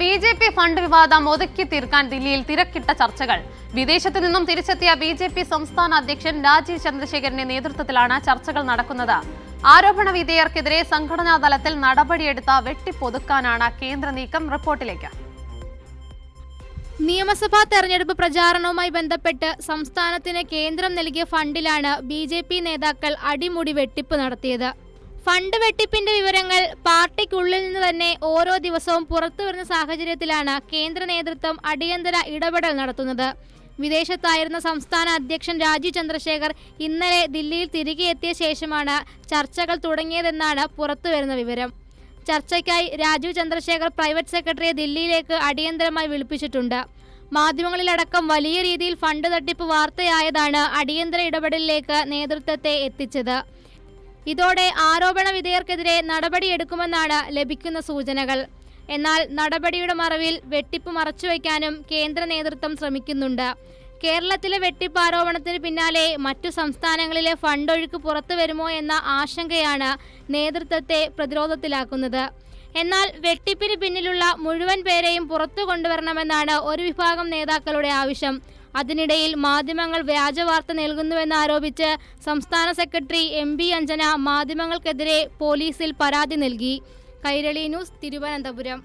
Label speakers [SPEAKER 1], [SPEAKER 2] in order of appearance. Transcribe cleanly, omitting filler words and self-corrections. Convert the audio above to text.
[SPEAKER 1] BJP fund വിവാദം ഒതുക്കി തീർക്കാൻ ദില്ലിയിൽ തിരക്കിട്ട ചർച്ചകൾ. വിദേശത്തു നിന്നും തിരിച്ചെത്തിയ ബി.ജെ.പി സംസ്ഥാന അധ്യക്ഷൻ രാജീവ് ചന്ദ്രശേഖറിന്റെ നേതൃത്വത്തിലാണ് ചർച്ചകൾ നടക്കുന്നത്. ആരോപണ വിധേയർക്കെതിരെ സംഘടനാ തലത്തിൽ നടപടിയെടുത്ത വെട്ടിപ്പൊതുക്കാനാണ് കേന്ദ്ര നീക്കം. റിപ്പോർട്ടിലേക്ക്.
[SPEAKER 2] നിയമസഭാ തെരഞ്ഞെടുപ്പ് പ്രചാരണവുമായി ബന്ധപ്പെട്ട് സംസ്ഥാനത്തിന് കേന്ദ്രം നൽകിയ ഫണ്ടിലാണ് ബി.ജെ.പി നേതാക്കൾ അടിമുടി വെട്ടിപ്പ് നടത്തിയത്. ഫണ്ട് വെട്ടിപ്പിന്റെ വിവരങ്ങൾ പാർട്ടിക്കുള്ളിൽ നിന്ന് തന്നെ ഓരോ ദിവസവും പുറത്തുവരുന്ന സാഹചര്യത്തിലാണ് കേന്ദ്ര നേതൃത്വം അടിയന്തര ഇടപെടൽ നടത്തുന്നത്. വിദേശത്തായിരുന്ന സംസ്ഥാന അധ്യക്ഷൻ രാജീവ് ചന്ദ്രശേഖർ ഇന്നലെ ദില്ലിയിൽ തിരികെ എത്തിയ ശേഷമാണ് ചർച്ചകൾ തുടങ്ങിയതെന്നാണ് പുറത്തുവരുന്ന വിവരം. ചർച്ചയ്ക്കായി രാജീവ് ചന്ദ്രശേഖർ പ്രൈവറ്റ് സെക്രട്ടറിയെ ദില്ലിയിലേക്ക് അടിയന്തരമായി വിളിപ്പിച്ചിട്ടുണ്ട്. മാധ്യമങ്ങളിലടക്കം വലിയ രീതിയിൽ ഫണ്ട് തട്ടിപ്പ് വാർത്തയായതാണ് അടിയന്തര ഇടപെടലിലേക്ക് നേതൃത്വത്തെ എത്തിച്ചത്. ഇതോടെ ആരോപണ വിധേയർക്കെതിരെ നടപടിയെടുക്കുമെന്നാണ് ലഭിക്കുന്ന സൂചനകൾ. എന്നാൽ നടപടിയുടെ മറവിൽ വെട്ടിപ്പ് മറച്ചുവെക്കാനും കേന്ദ്ര നേതൃത്വം ശ്രമിക്കുന്നുണ്ട്. കേരളത്തിലെ വെട്ടിപ്പ് ആരോപണത്തിന് പിന്നാലെ മറ്റു സംസ്ഥാനങ്ങളിലെ ഫണ്ടൊഴുക്ക് പുറത്തു വരുമോ എന്ന ആശങ്കയാണ് നേതൃത്വത്തെ പ്രതിരോധത്തിലാക്കുന്നത്. എന്നാൽ വെട്ടിപ്പിന് പിന്നിലുള്ള മുഴുവൻ പേരെയും പുറത്തു കൊണ്ടുവരണമെന്നാണ് ഒരു വിഭാഗം നേതാക്കളുടെ ആവശ്യം. അതിനിടയിൽ മാധ്യമങ്ങൾ വ്യാജവാർത്ത നൽകുന്നുവെന്നാരോപിച്ച് സംസ്ഥാന സെക്രട്ടറി എം പി അഞ്ജന മാധ്യമങ്ങൾക്കെതിരെ പോലീസിൽ പരാതി നൽകി. കൈരളി ന്യൂസ്, തിരുവനന്തപുരം.